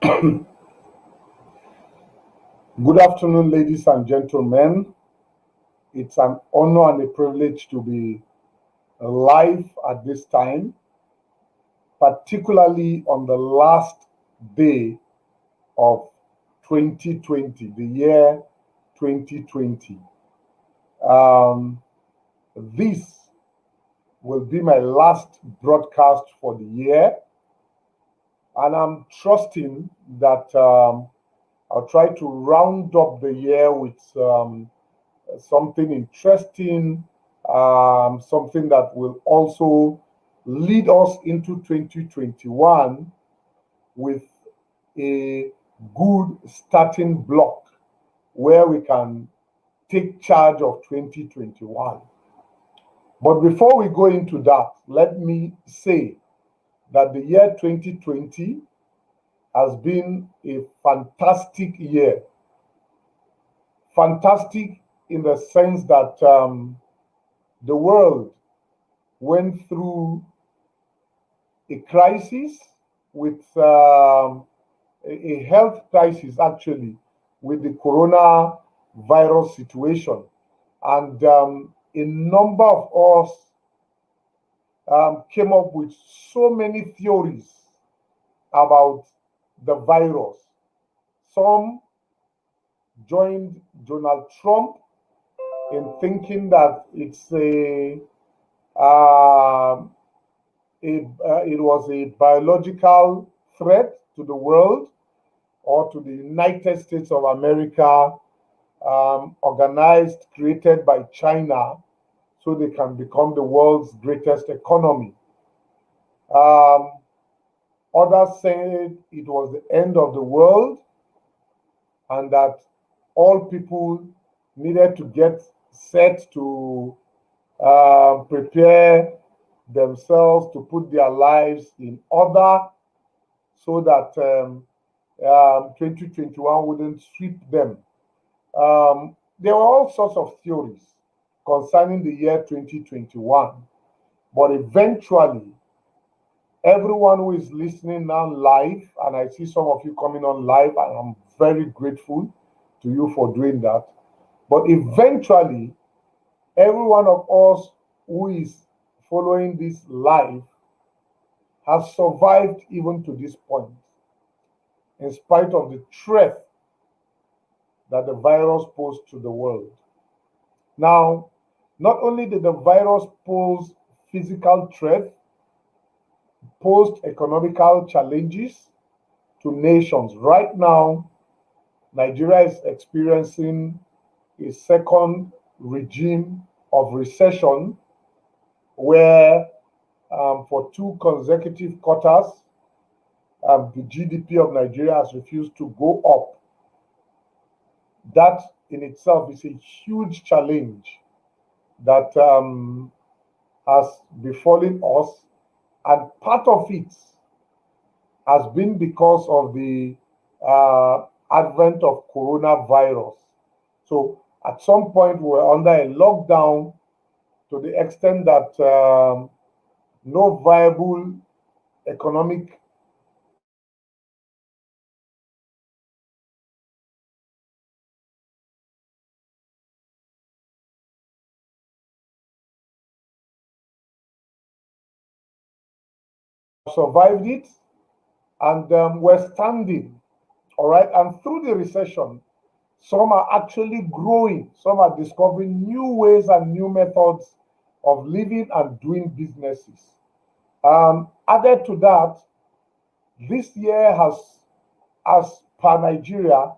Good afternoon, ladies and gentlemen. It's an honor and a privilege to be live at this time, particularly on the last day of 2020, the year 2020. Um, this will be my last broadcast for the year, and I'm trusting that I'll try to round up the year with something interesting, something that will also lead us into 2021 with a good starting block where we can take charge of 2021. But before we go into that, let me say that the year 2020 has been a fantastic year. Fantastic in the sense that the world went through a crisis with a health crisis, actually, with the coronavirus situation. And a number of us came up with so many theories about the virus. Some joined Donald Trump in thinking that it was a biological threat to the world or to the United States of America, organized, created by China, so they can become the world's greatest economy. Um, Others said it was the end of the world and that all people needed to get set to prepare themselves to put their lives in order so that 2021 wouldn't sweep them. There were all sorts of theories concerning the year 2021, but eventually, everyone who is listening now live, and I see some of you coming on live, and I'm very grateful to you for doing that. But eventually, every one of us who is following this live has survived even to this point, in spite of the threat that the virus posed to the world. Now, not only did the virus pose physical threat, posed economical challenges to nations. Right now, Nigeria is experiencing a second regime of recession where for two consecutive quarters, the GDP of Nigeria has refused to go up. That in itself is a huge challenge that has befallen us, and part of it has been because of the advent of coronavirus. So at some point, we were under a lockdown to the extent that no viable economic survived it, and we're standing. All right. And through the recession, some are actually growing, some are discovering new ways and new methods of living and doing businesses. Added to that, this year has, as per Nigeria,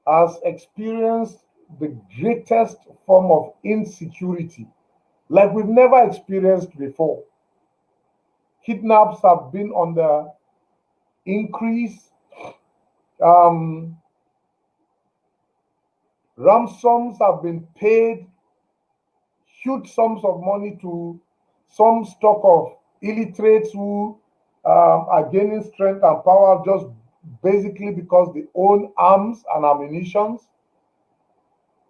has experienced the greatest form of insecurity like we've never experienced before. Kidnaps have been on the increase. Um, Ransoms have been paid, huge sums of money to some stock of illiterates who are gaining strength and power just basically because they own arms and ammunition.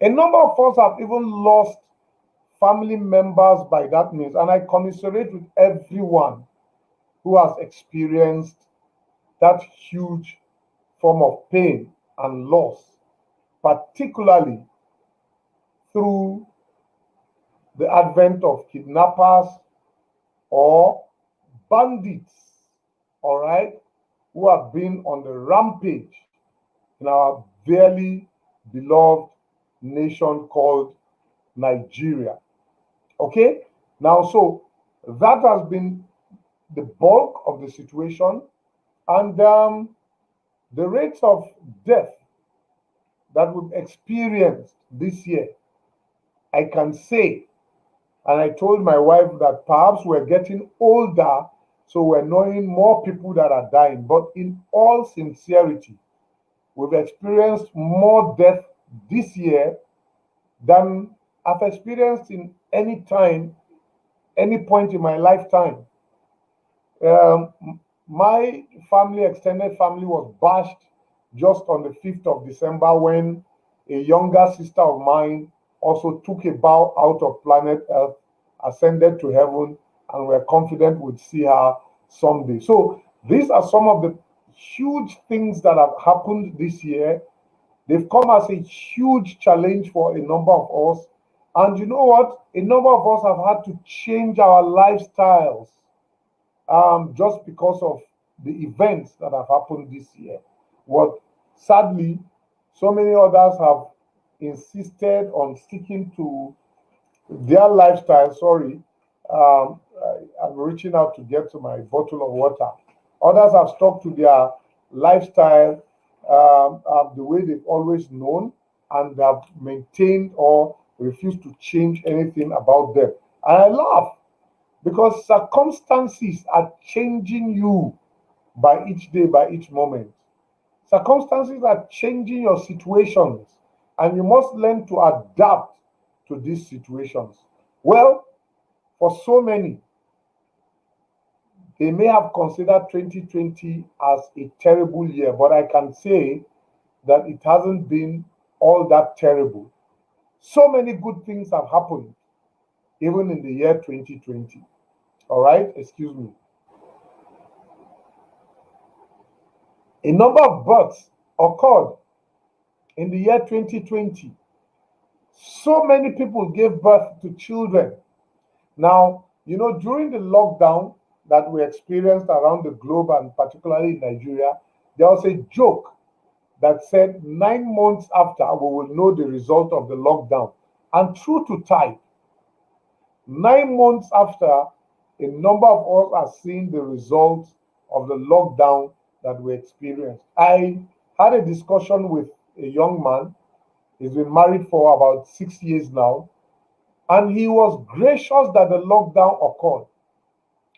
A number of us have even lost family members by that means, and I commiserate with everyone who has experienced that huge form of pain and loss, particularly through the advent of kidnappers or bandits, all right, who have been on the rampage in our dearly beloved nation called Nigeria. Okay? Now, so that has been the bulk of the situation, and the rates of death that we've experienced this year, I can say, and I told my wife that perhaps we're getting older, so we're knowing more people that are dying. But in all sincerity, we've experienced more death this year than I've experienced in any time, any point in my lifetime. Um, my family, extended family, was bashed just on the 5th of December when a younger sister of mine also took a bow out of planet Earth, ascended to heaven, and we're confident we'd see her someday. So these are some of the huge things that have happened this year. They've come as a huge challenge for a number of us. And you know what? A number of us have had to change our lifestyles just because of the events that have happened this year. What sadly, so many others have insisted on sticking to their lifestyle. Sorry, I'm reaching out to get to my bottle of water. Others have stuck to their lifestyle the way they've always known, and have maintained or refused to change anything about them. And I laugh because circumstances are changing you by each day, by each moment. Circumstances are changing your situations, and you must learn to adapt to these situations. Well, for so many, they may have considered 2020 as a terrible year, but I can say that it hasn't been all that terrible. So many good things have happened even in the year 2020. All right, excuse me. A number of births occurred in the year 2020. So many people gave birth to children. Now, during the lockdown that we experienced around the globe and particularly in Nigeria, there was a joke that said 9 months after we will know the result of the lockdown. And true to type, 9 months after, a number of us are seeing the results of the lockdown that we experienced. I had a discussion with a young man. He's been married for about 6 years now, and he was gracious that the lockdown occurred.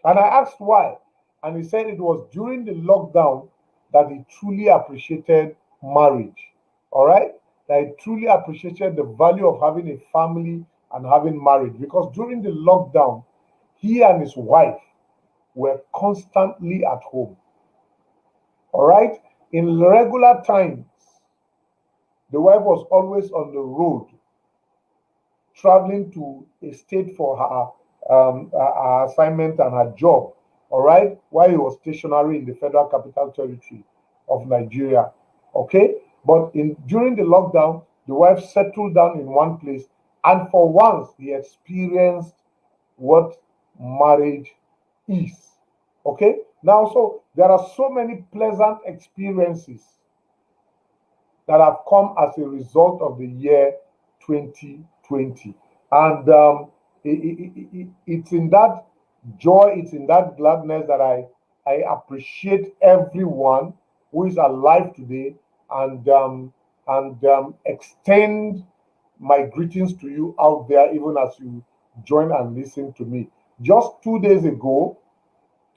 And I asked why, and he said it was during the lockdown that he truly appreciated marriage. All right? That he truly appreciated the value of having a family and having marriage, because during the lockdown, he and his wife were constantly at home. All right? In regular times, the wife was always on the road, traveling to a state for her assignment and her job, all right, while he was stationary in the Federal Capital Territory of Nigeria. Okay? But during the lockdown, the wife settled down in one place, and for once, he experienced what marriage is. Okay? Now, so there are so many pleasant experiences that have come as a result of the year 2020. And it's in that joy, it's in that gladness that I appreciate everyone who is alive today, and extend my greetings to you out there, even as you join and listen to me. Just 2 days ago,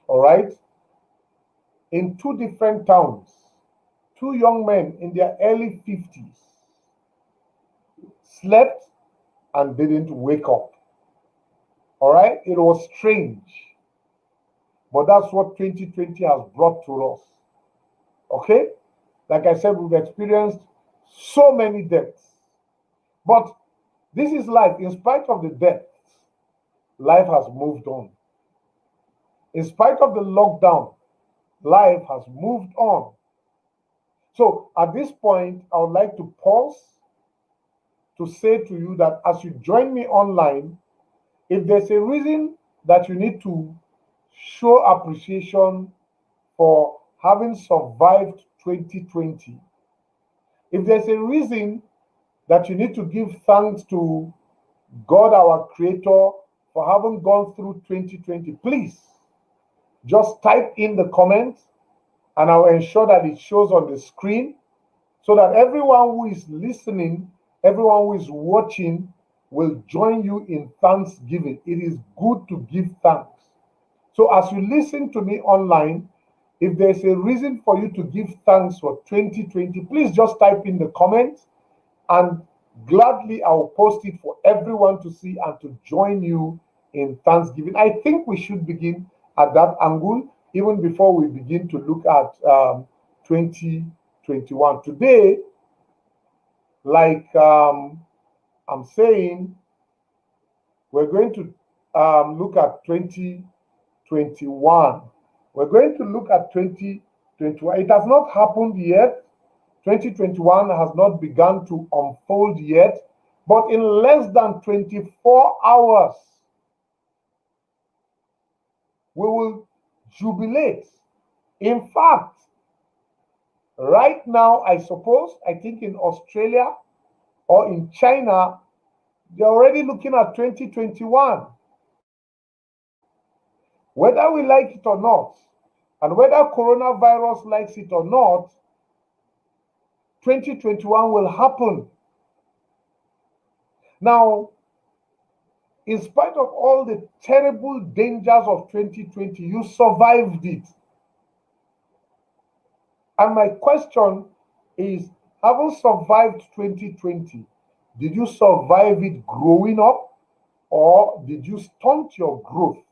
all right, in two different towns, two young men in their early 50s slept and didn't wake up. All right, it was strange, but that's what 2020 has brought to us. Okay, like I said, we've experienced so many deaths, but this is life. In spite of the deaths, life has moved on. In spite of the lockdown, life has moved on. So at this point, I would like to pause to say to you that as you join me online, if there's a reason that you need to show appreciation for having survived 2020, if there's a reason that you need to give thanks to God, our Creator, for having gone through 2020, please just type in the comments and I will ensure that it shows on the screen so that everyone who is listening, everyone who is watching will join you in thanksgiving. It is good to give thanks. So as you listen to me online, if there's a reason for you to give thanks for 2020, please just type in the comments and gladly I will post it for everyone to see and to join you in thanksgiving. I think we should begin at that angle even before we begin to look at 2021. Today, like I'm saying, we're going to look at 2021. We're going to look at 2021. It has not happened yet. 2021 has not begun to unfold yet, but in less than 24 hours, we will jubilate. In fact, right now, I think in Australia or in China, they're already looking at 2021. Whether we like it or not, and whether coronavirus likes it or not, 2021 will happen. Now, in spite of all the terrible dangers of 2020, you survived it. And my question is, having survived 2020, did you survive it growing up or did you stunt your growth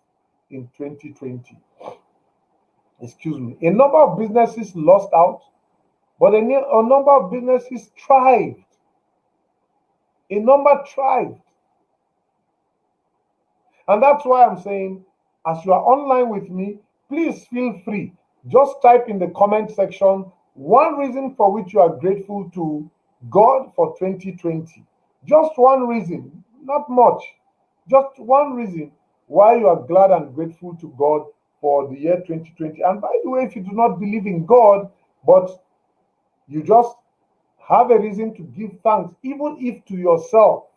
in 2020? Excuse me. A number of businesses lost out, but a number of businesses thrived. A number thrived. And that's why I'm saying, as you are online with me, please feel free. Just type in the comment section one reason for which you are grateful to God for 2020. Just one reason, not much. Just one reason why you are glad and grateful to God for the year 2020. And by the way, if you do not believe in God, but you just have a reason to give thanks, even if to yourself,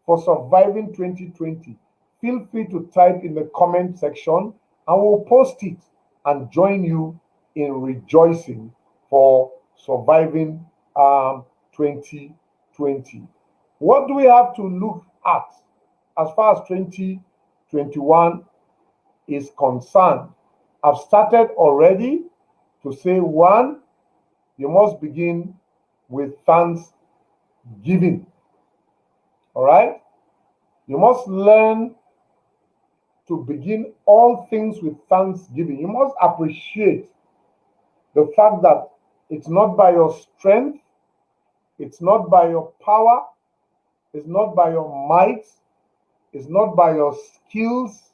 for surviving 2020, feel free to type in the comment section and we'll post it and join you in rejoicing for surviving 2020. What do we have to look at as far as 2021 is concerned? I've started already to say, one, you must begin with thanksgiving. All right? You must learn to begin all things with thanksgiving. You must appreciate the fact that it's not by your strength, it's not by your power, it's not by your might, it's not by your skills,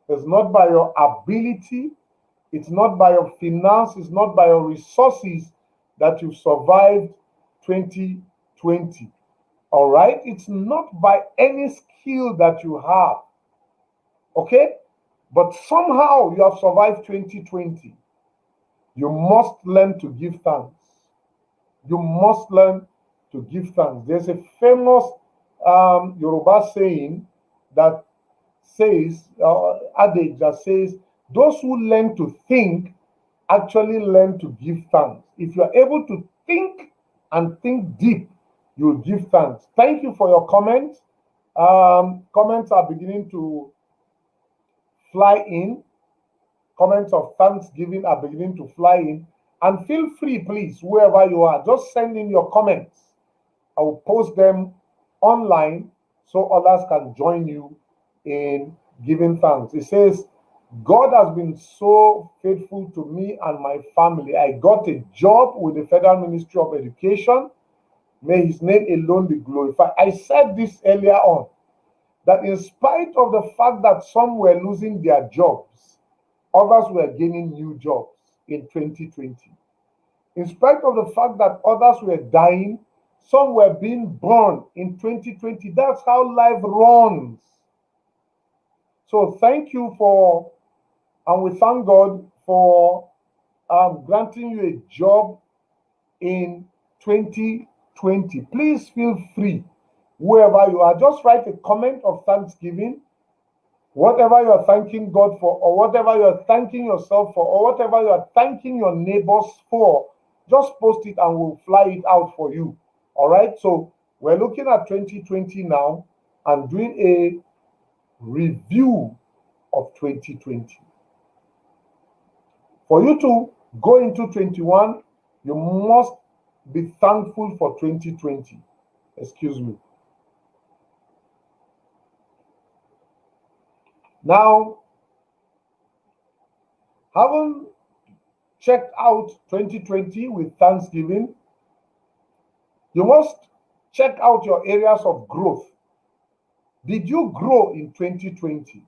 it's not by your ability, it's not by your finance, it's not by your resources that you've survived 2020. All right? It's not by any skill that you have. Okay? But somehow you have survived 2020. You must learn to give thanks. You must learn to give thanks. There's a famous Yoruba saying that says, adage that says, those who learn to think actually learn to give thanks. If you are able to think and think deep, you will give thanks. Thank you for your comments. Comments are beginning to fly in. Comments of thanksgiving are beginning to fly in. And feel free, please, wherever you are, just send in your comments. I will post them online so others can join you in giving thanks. It says, God has been so faithful to me and my family. I got a job with the Federal Ministry of Education. May his name alone be glorified. I said this earlier on, that in spite of the fact that some were losing their jobs, others were gaining new jobs in 2020. In spite of the fact that others were dying, some were being born in 2020. That's how life runs. So thank you for, and we thank God for granting you a job in 2020. Please feel free, wherever you are, just write a comment of thanksgiving, whatever you are thanking God for, or whatever you are thanking yourself for, or whatever you are thanking your neighbors for. Just post it and we'll fly it out for you. All right. So we're looking at 2020 now and doing a review of 2020. For you to go into 21, you must be thankful for 2020. Excuse me. Now, having checked out 2020 with Thanksgiving, you must check out your areas of growth. Did you grow in 2020?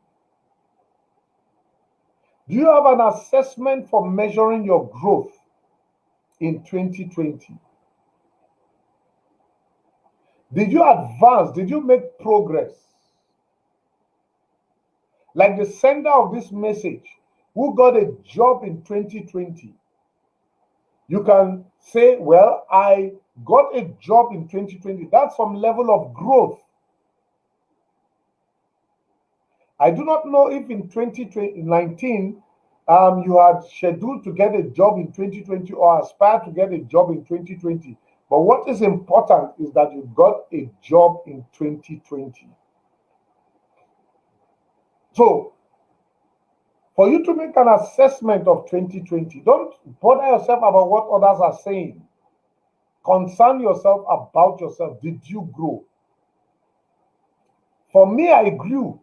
Do you have an assessment for measuring your growth in 2020? Did you advance? Did you make progress? Like the sender of this message who got a job in 2020, you can say, well, I got a job in 2020. That's some level of growth. I do not know if in 2019 you had scheduled to get a job in 2020 or aspire to get a job in 2020. But what is important is that you got a job in 2020. So, for you to make an assessment of 2020, don't bother yourself about what others are saying. Concern yourself about yourself. Did you grow? For me, I grew.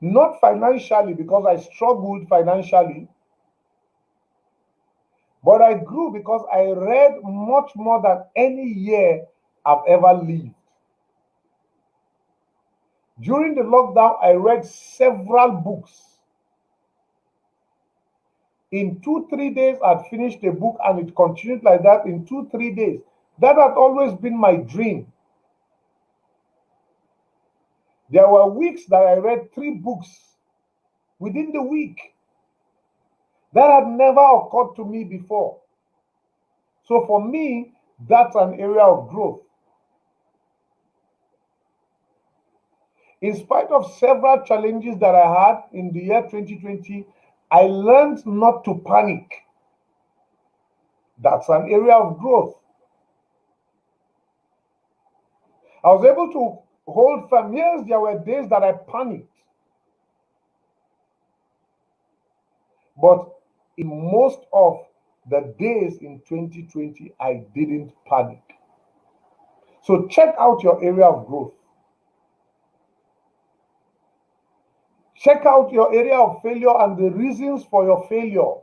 Not financially, because I struggled financially, but I grew because I read much more than any year I've ever lived. During the lockdown, I read several books. In 2-3 days, I'd finished a book, and it continued like that in 2-3 days. That had always been my dream. There were weeks that I read 3 books within the week. That had never occurred to me before. So for me, that's an area of growth. In spite of several challenges that I had in the year 2020, I learned not to panic. That's an area of growth. I was able to hold firm. Yes, there were days that I panicked. But in most of the days in 2020, I didn't panic. So check out your area of growth. Check out your area of failure and the reasons for your failure.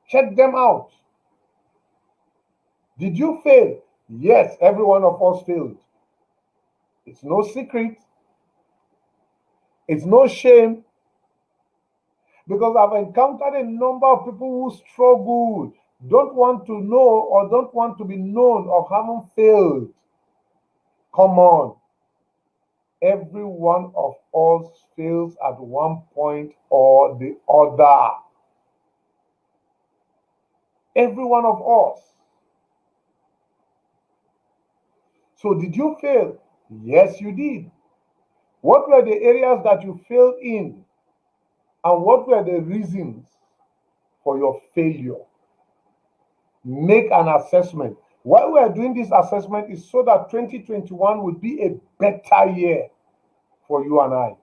Check them out. Did you fail? Yes, every one of us failed. It's no secret. It's no shame. Because I've encountered a number of people who struggled, don't want to know or don't want to be known of having failed. Come on. Every one of us fails at one point or the other. Every one of us. So did you fail? Yes, you did. What were the areas that you failed in? And what were the reasons for your failure? Make an assessment. Why we are doing this assessment is so that 2021 will be a better year for you and I.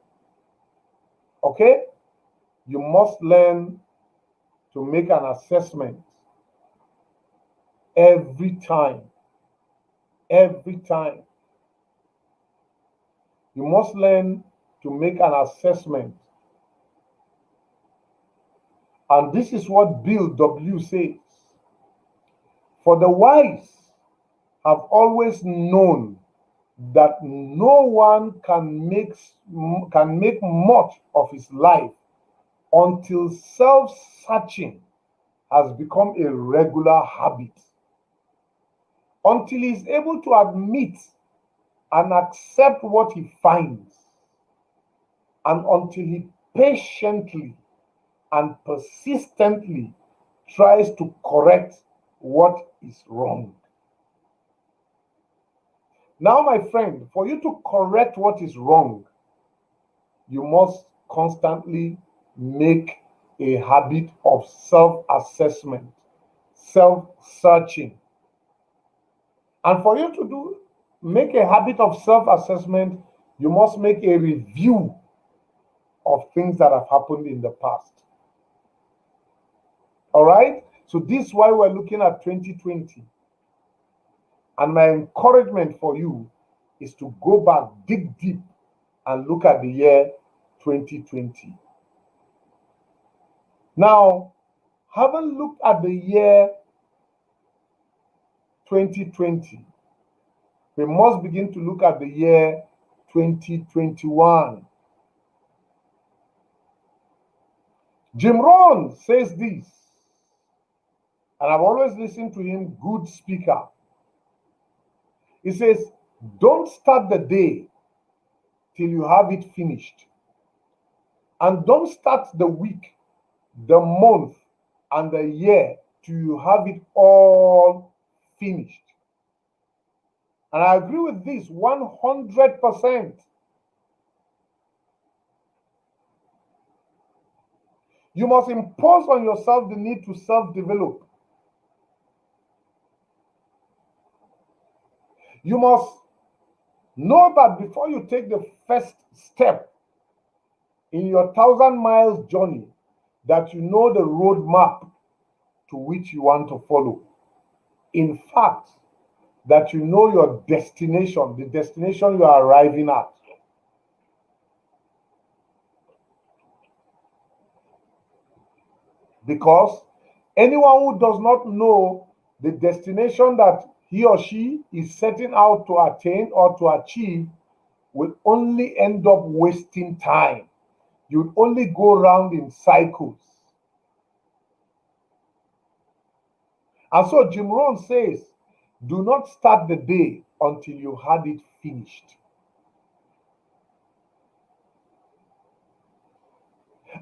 Okay? You must learn to make an assessment every time. Every time. You must learn to make an assessment. And this is what Bill W. says. For the wise have always known that no one can make much of his life until self-searching has become a regular habit, until he's able to admit and accept what he finds, and until he patiently and persistently tries to correct what is wrong. Now, my friend, for you to correct what is wrong, you must constantly make a habit of self-assessment, self-searching. And for you to make a habit of self-assessment, you must make a review of things that have happened in the past. All right? So this is why we're looking at 2020. And my encouragement for you is to go back, dig deep, and look at the year 2020. Now, having looked at the year 2020, we must begin to look at the year 2021. Jim Rohn says this, and I've always listened to him, good speaker. He says, don't start the day till you have it finished. And don't start the week, the month, and the year till you have it all finished. And I agree with this 100%. You must impose on yourself the need to self-develop. You must know that before you take the first step in your 1,000 miles journey, that you know the roadmap to which you want to follow. In fact, that you know your destination, the destination you are arriving at. Because anyone who does not know the destination that he or she is setting out to attain or to achieve will only end up wasting time. You'll only go around in cycles. And so Jim Rohn says, do not start the day until you had it finished.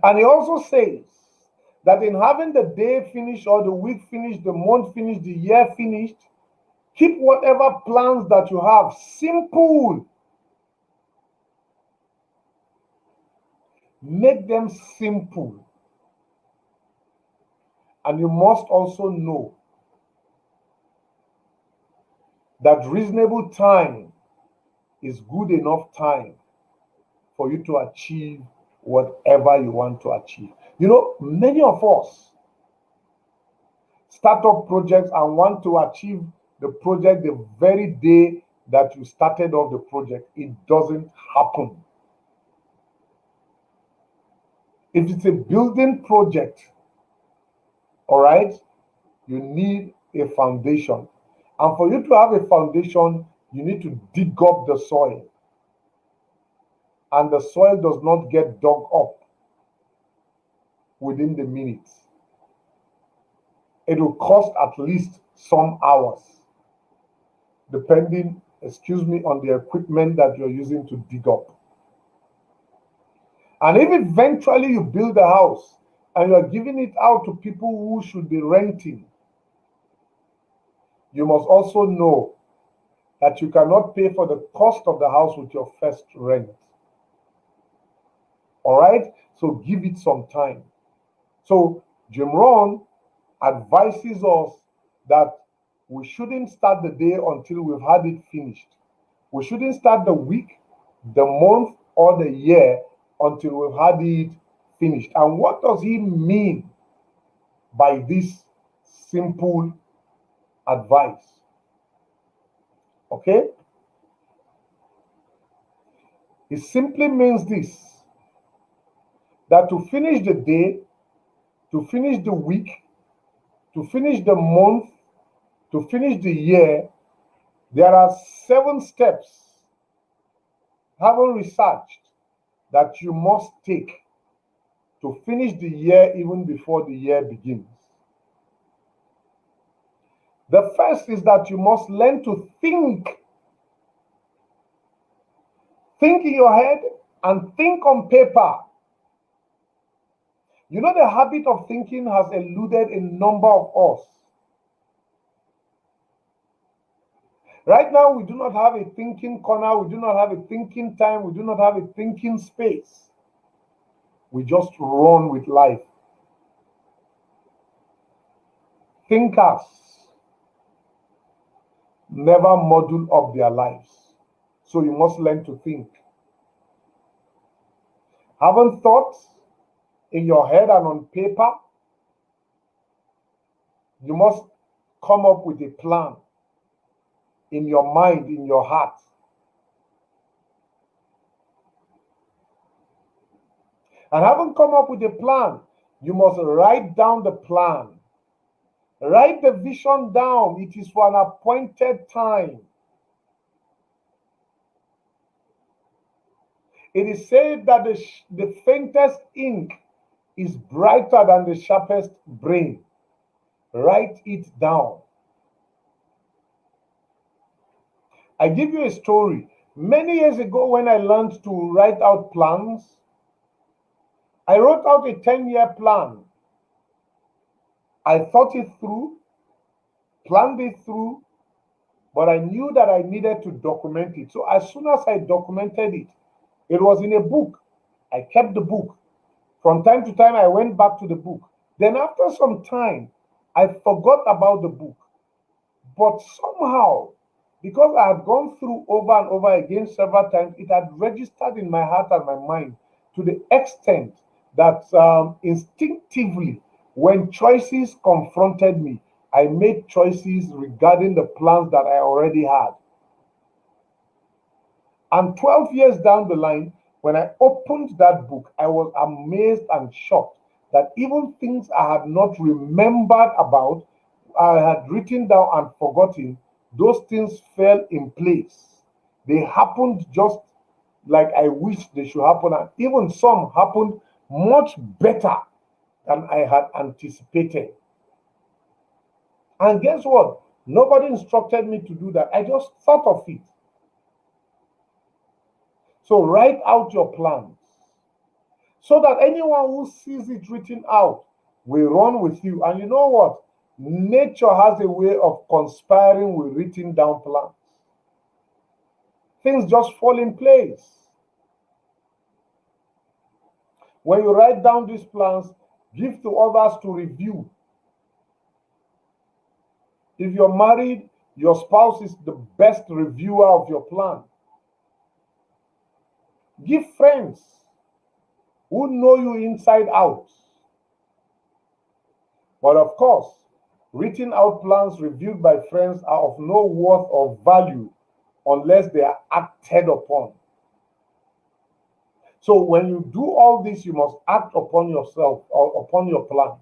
And he also says that in having the day finished or the week finished, the month finished, the year finished, keep whatever plans that you have simple. Make them simple. And you must also know that reasonable time is good enough time for you to achieve whatever you want to achieve. You know, many of us start up projects and want to achieve the project the very day that you started off the project. It doesn't happen. If it's a building project, all right, you need a foundation. And for you to have a foundation, you need to dig up the soil. And the soil does not get dug up within the minutes. It will cost at least some hours, depending, on the equipment that you're using to dig up. And if eventually you build a house and you are giving it out to people who should be renting, you must also know that you cannot pay for the cost of the house with your first rent. All right? So give it some time. So Jim Rohn advises us that we shouldn't start the day until we've had it finished. We shouldn't start the week, the month, or the year until we've had it finished. And what does he mean by this simple advice? Okay? It simply means this, that to finish the day, to finish the week, to finish the month, to finish the year, there are 7 steps, having researched, that you must take to finish the year even before the year begins. The first is that you must learn to think. Think in your head and think on paper. You know, the habit of thinking has eluded a number of us. Right now, we do not have a thinking corner, we do not have a thinking time, we do not have a thinking space. We just run with life. Thinkers never model up their lives. So you must learn to think. Having thoughts in your head and on paper, you must come up with a plan in your mind, in your heart. And having come up with a plan, you must write down the plan. Write the vision down. It is for an appointed time. It is said that the faintest ink is brighter than the sharpest brain. Write it down. I give you a story. Many years ago, when I learned to write out plans, I wrote out a 10-year plan. I thought it through, planned it through, but I knew that I needed to document it. So as soon as I documented it, it was in a book. I kept the book. From time to time, I went back to the book. Then after some time, I forgot about the book. But somehow, because I had gone through over and over again several times, it had registered in my heart and my mind to the extent that instinctively, when choices confronted me, I made choices regarding the plans that I already had. And 12 years down the line, when I opened that book, I was amazed and shocked that even things I had not remembered about, I had written down and forgotten, those things fell in place. They happened just like I wished they should happen, and even some happened much better than I had anticipated. And guess what? Nobody instructed me to do that. I just thought of it. So write out your plans so that anyone who sees it written out will run with you. And you know what? Nature has a way of conspiring with written down plans. Things just fall in place. When you write down these plans, give to others to review. If you're married, your spouse is the best reviewer of your plan. Give friends who know you inside out. But of course, written out plans reviewed by friends are of no worth or value unless they are acted upon. So when you do all this, you must act upon yourself or upon your plans.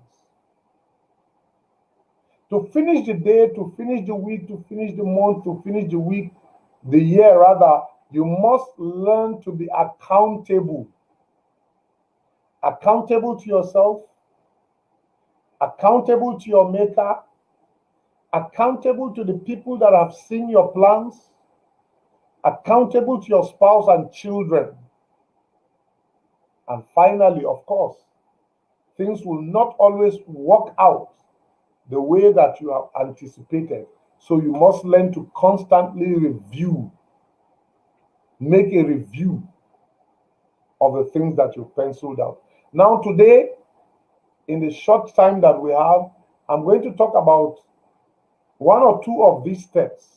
To finish the day, to finish the week, to finish the month, to finish the week, the year rather, you must learn to be accountable. Accountable to yourself, accountable to your maker, accountable to the people that have seen your plans, accountable to your spouse and children. And finally, of course, things will not always work out the way that you have anticipated. So you must learn to constantly review, make a review of the things that you've penciled out. Now, today, in the short time that we have, I'm going to talk about one or two of these steps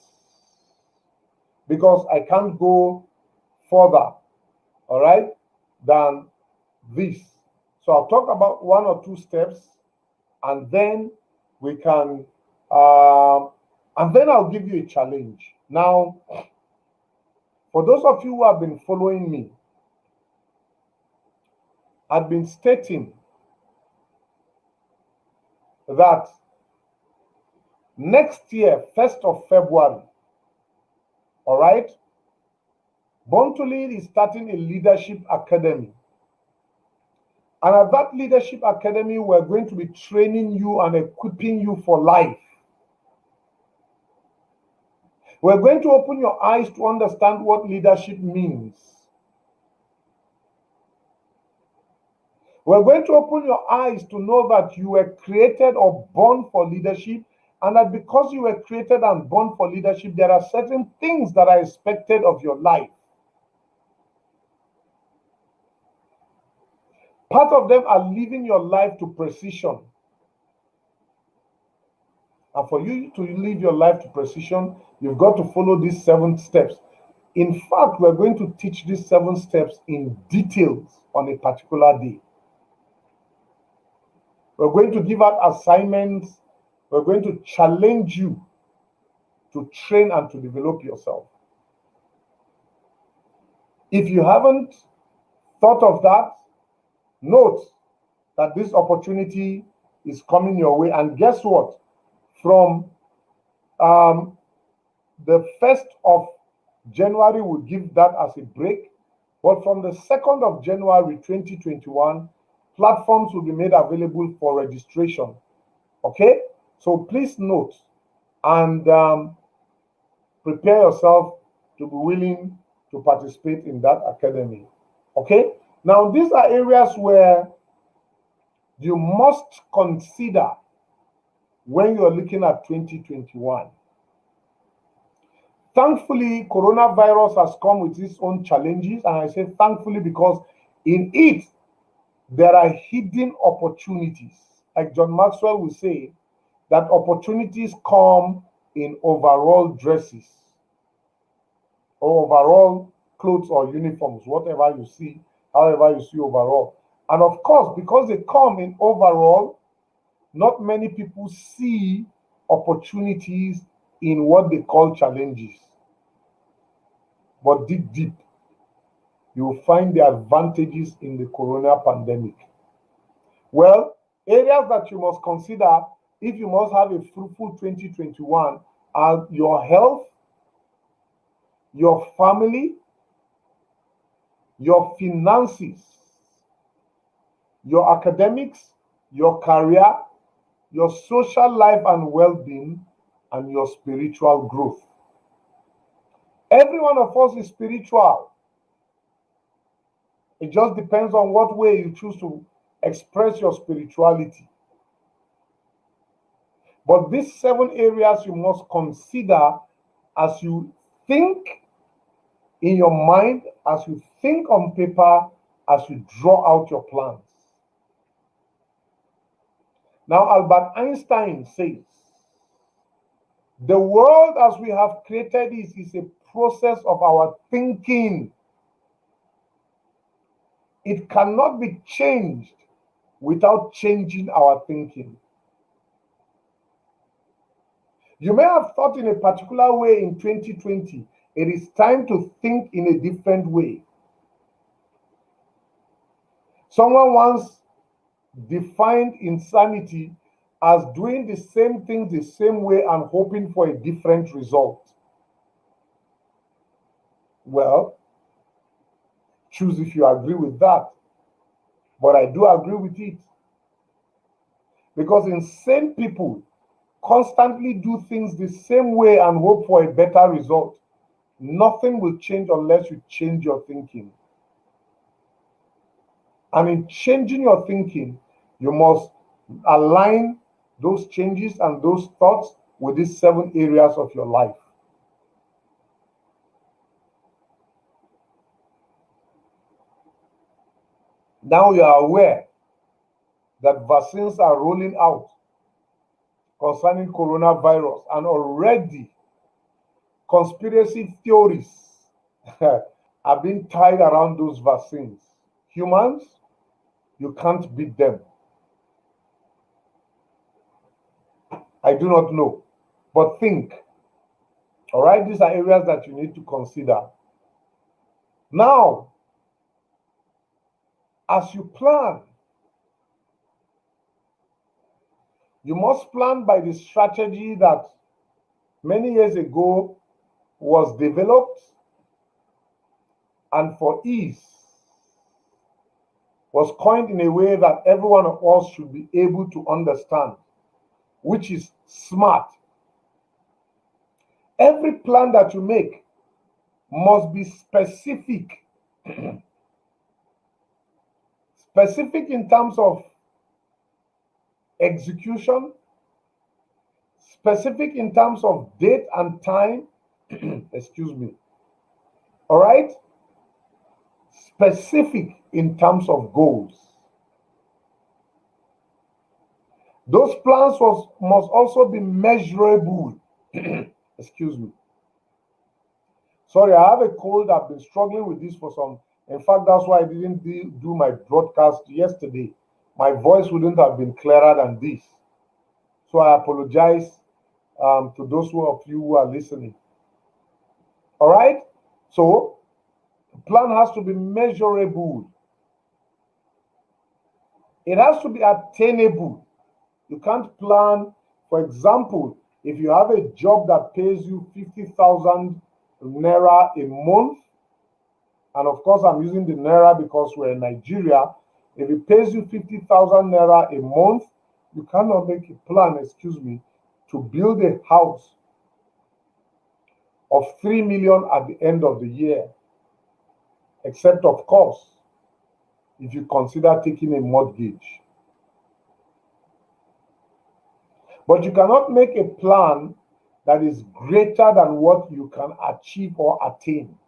because I can't go further, all right, than this. So I'll talk about one or two steps and then we can, and then I'll give you a challenge. Now, for those of you who have been following me, I've been stating that next year, 1st of February, all right, Born to Lead is starting a leadership academy. And at that Leadership Academy, we're going to be training you and equipping you for life. We're going to open your eyes to understand what leadership means. We're going to open your eyes to know that you were created or born for leadership, and that because you were created and born for leadership, there are certain things that are expected of your life. Part of them are living your life to precision. And for you to live your life to precision, you've got to follow these 7 steps. In fact, we're going to teach these 7 steps in details on a particular day. We're going to give out assignments. We're going to challenge you to train and to develop yourself. If you haven't thought of that, note that this opportunity is coming your way. And guess what? From the 1st of January, we'll give that as a break. But from the 2nd of January 2021, platforms will be made available for registration. Okay? So please note and prepare yourself to be willing to participate in that academy. Okay? Now, these are areas where you must consider when you're looking at 2021. Thankfully, coronavirus has come with its own challenges, and I say thankfully because in it, there are hidden opportunities. Like John Maxwell will say, that opportunities come in overall dresses or overall clothes or uniforms, whatever you see, however you see overall. And of course, because they come in overall, not many people see opportunities in what they call challenges. But dig deep, you will find the advantages in the corona pandemic. Well, areas that you must consider if you must have a fruitful 2021 are your health, your family, your finances, your academics, your career, your social life and well-being, and your spiritual growth. Every one of us is spiritual. It just depends on what way you choose to express your spirituality. But these 7 areas you must consider as you think in your mind, as you think on paper, as you draw out your plans. Now, Albert Einstein says, the world as we have created is a process of our thinking. It cannot be changed without changing our thinking. You may have thought in a particular way in 2020. It is time to think in a different way. Someone once defined insanity as doing the same thing the same way and hoping for a different result. Well, choose if you agree with that. But I do agree with it. Because insane people constantly do things the same way and hope for a better result. Nothing will change unless you change your thinking. And in changing your thinking, you must align those changes and those thoughts with these 7 areas of your life. Now you are aware that vaccines are rolling out concerning coronavirus, and already conspiracy theories are being tied around those vaccines. Humans, you can't beat them. I do not know, but think. All right, these are areas that you need to consider. Now, as you plan, you must plan by the strategy that many years ago was developed, and for ease, was coined in a way that every one of us should be able to understand, which is SMART. Every plan that you make must be specific. Specific in terms of execution, specific in terms of date and time, excuse me, all right? Specific in terms of goals. Those plans must also be measurable. Excuse me. Sorry, I have a cold. I've been struggling with this for some. In fact, that's why I didn't do my broadcast yesterday. My voice wouldn't have been clearer than this. So I apologize to those of you who are listening. All right? So the plan has to be measurable. It has to be attainable. You can't plan, for example, if you have a job that pays you 50,000 naira a month, and of course I'm using the naira because we're in Nigeria. If it pays you 50,000 naira a month, you cannot make a plan, excuse me, to build a house of 3 million at the end of the year, except of course, if you consider taking a mortgage. But you cannot make a plan that is greater than what you can achieve or attain.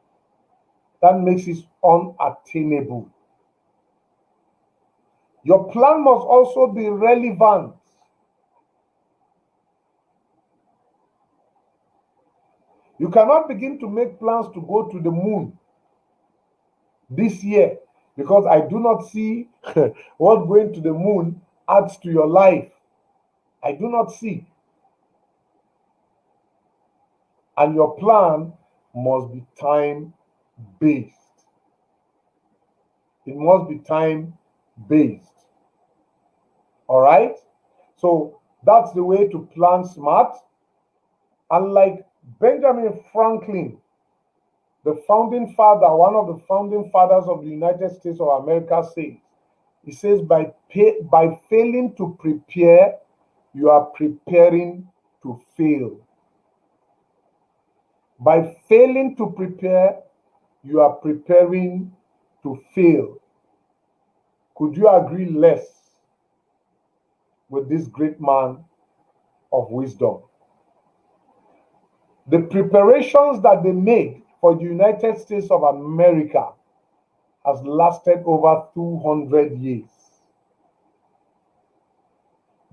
That makes it unattainable. Your plan must also be relevant. You cannot begin to make plans to go to the moon this year because I do not see what going to the moon adds to your life. I do not see. And your plan must be time-based. It must be time-based. All right? So that's the way to plan SMART. And like Benjamin Franklin, the founding father, one of the founding fathers of the United States of America says, he says, by failing to prepare, you are preparing to fail. By failing to prepare, you are preparing to fail. Could you agree less with this great man of wisdom? The preparations that they made for the United States of America has lasted over 200 years.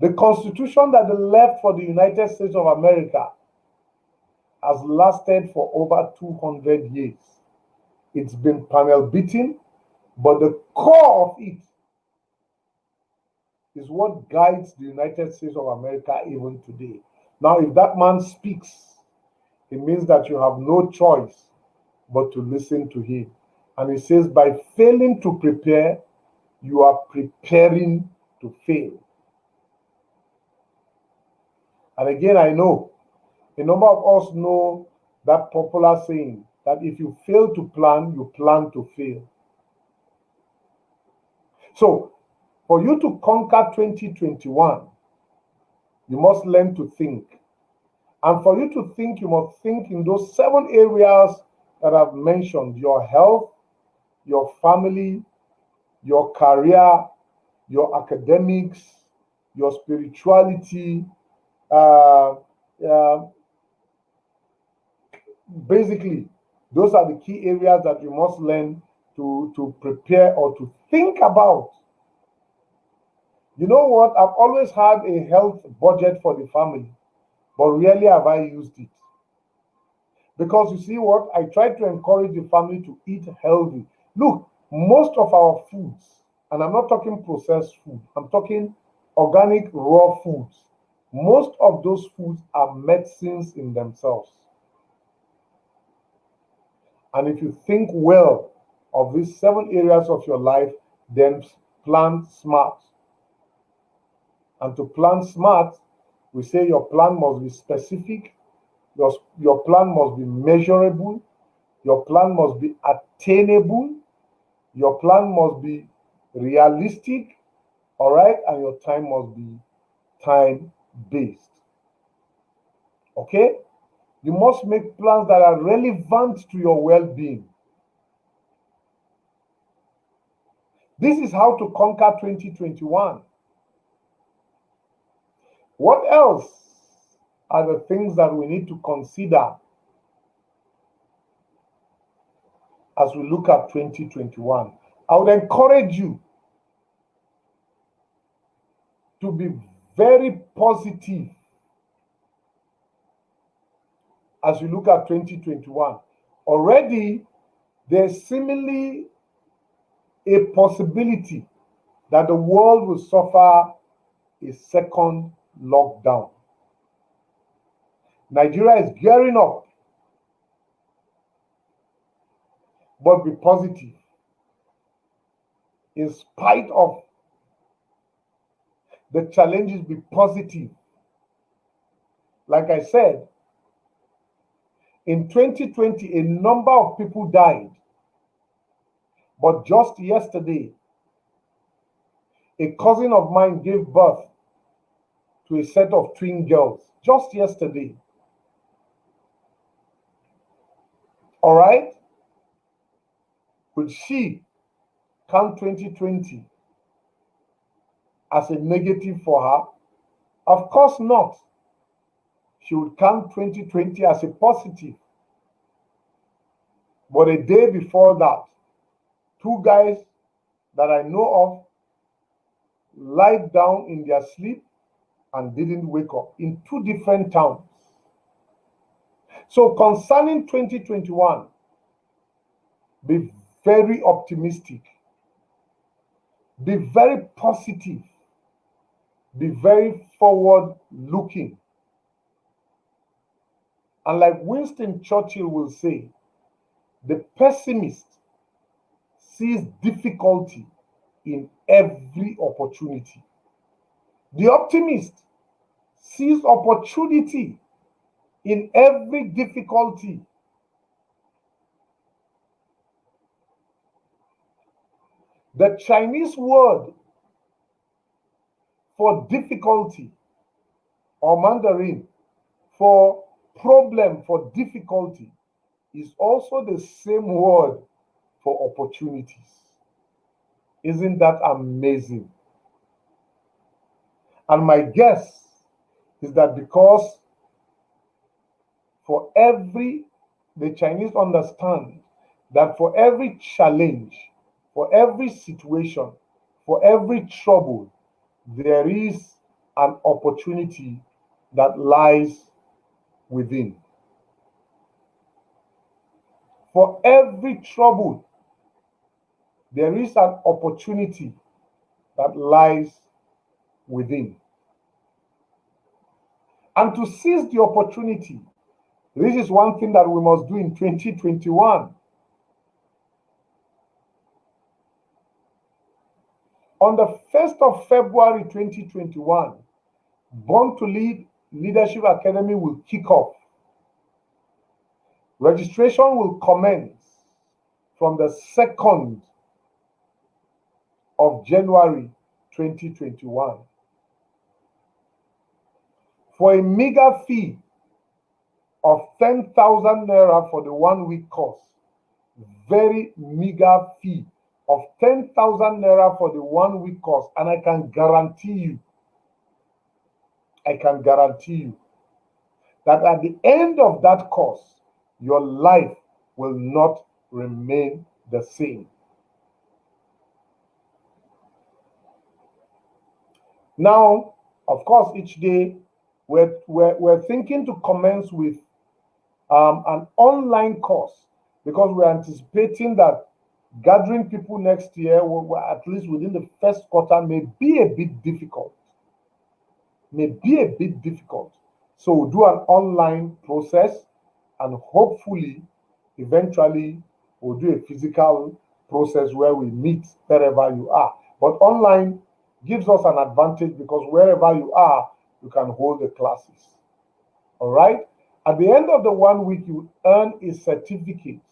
The Constitution that they left for the United States of America has lasted for over 200 years. It's been panel beaten, but the core of it is what guides the United States of America even today. Now, if that man speaks, it means that you have no choice but to listen to him. And he says, by failing to prepare, you are preparing to fail. And again, I know a number of us know that popular saying that if you fail to plan, you plan to fail. So, for you to conquer 2021, you must learn to think. And for you to think, you must think in those 7 areas that I've mentioned: your health, your family, your career, your academics, your spirituality. Basically, those are the key areas that you must learn to prepare or to think about. You know what? I've always had a health budget for the family, but rarely have I used it. Because you see what? I try to encourage the family to eat healthy. Look, most of our foods, and I'm not talking processed food, I'm talking organic raw foods. Most of those foods are medicines in themselves. And if you think well of these 7 areas of your life, then plan SMART. And to plan SMART, we say your plan must be specific, your plan must be measurable, your plan must be attainable, your plan must be realistic, all right, and your time must be time based. Okay? You must make plans that are relevant to your well being. This is how to conquer 2021. What else are the things that we need to consider as we look at 2021? I would encourage you to be very positive as you look at 2021. Already, there's seemingly a possibility that the world will suffer a second lockdown. Nigeria is gearing up, but be positive. In spite of the challenges, be positive. Like I said, in 2020, a number of people died. But just yesterday, a cousin of mine gave birth to a set of twin girls. Just yesterday. All right? Could she count 2020 as a negative for her? Of course not. She would count 2020 as a positive. But a day before that, two guys that I know of lied down in their sleep and didn't wake up in two different towns. So concerning 2021, be very optimistic, be very positive, be very forward looking. And like Winston Churchill will say, the pessimist sees difficulty in every opportunity. The optimist sees opportunity in every difficulty. The Chinese word for difficulty, or Mandarin for problem, for difficulty, is also the same word for opportunities. Isn't that amazing? And my guess is that because the Chinese understand that for every challenge, for every situation, for every trouble, there is an opportunity that lies within. For every trouble, there is an opportunity that lies within. And to seize the opportunity, this is one thing that we must do in 2021. On the 1st of February 2021, Born to Lead Leadership Academy will kick off. Registration will commence from the 2nd of January 2021. For a meager fee of 10,000 naira for the 1 week course, very meager fee of 10,000 naira for the 1 week course, and I can guarantee you that at the end of that course, your life will not remain the same. Now, of course, each day we're thinking to commence with an online course, because we're anticipating that gathering people next year, at least within the first quarter, may be a bit difficult. So we'll do an online process, and hopefully, eventually, we'll do a physical process where we meet wherever you are. But online gives us an advantage because wherever you are, you can hold the classes. All right? At the end of the 1 week, you earn a certificate,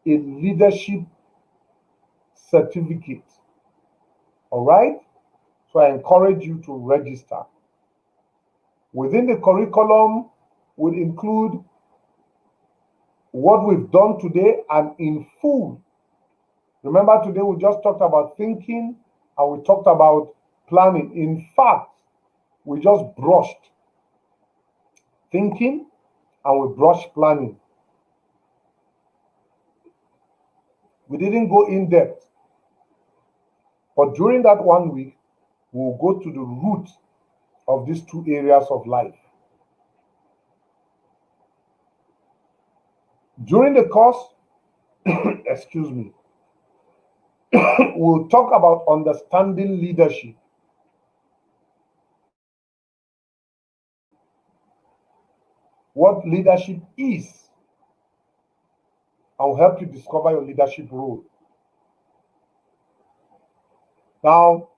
a leadership certificate. All right? So I encourage you to register. Within the curriculum will include what we've done today and in full. Remember, today we just talked about thinking and we talked about planning. In fact, we just brushed thinking and we brushed planning. We didn't go in depth. But during that 1 week, we'll go to the root of these two areas of life. During the course, excuse me, we'll talk about understanding leadership. What leadership is. I'll help you discover your leadership role. Now,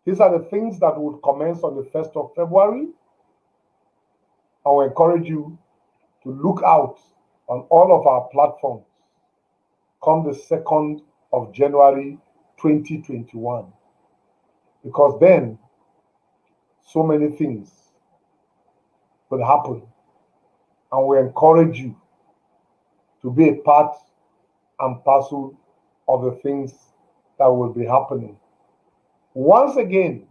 these are the things that would commence on the 1st of February. I will encourage you to look out on all of our platforms come the 2nd of January 2021. Because then, so many things will happen. And we encourage you to be a part and parcel of the things that will be happening. Once again,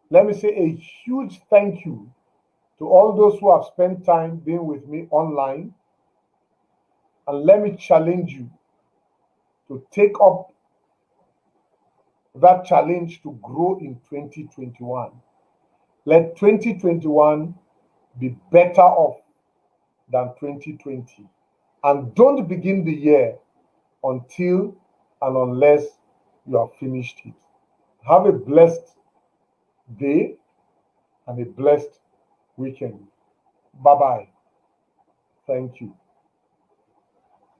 let me say a huge thank you to all those who have spent time being with me online. And let me challenge you to take up that challenge to grow in 2021. Let 2021 be better off than 2020. And don't begin the year until and unless you have finished it. Have a blessed day and a blessed weekend. Bye-bye. Thank you.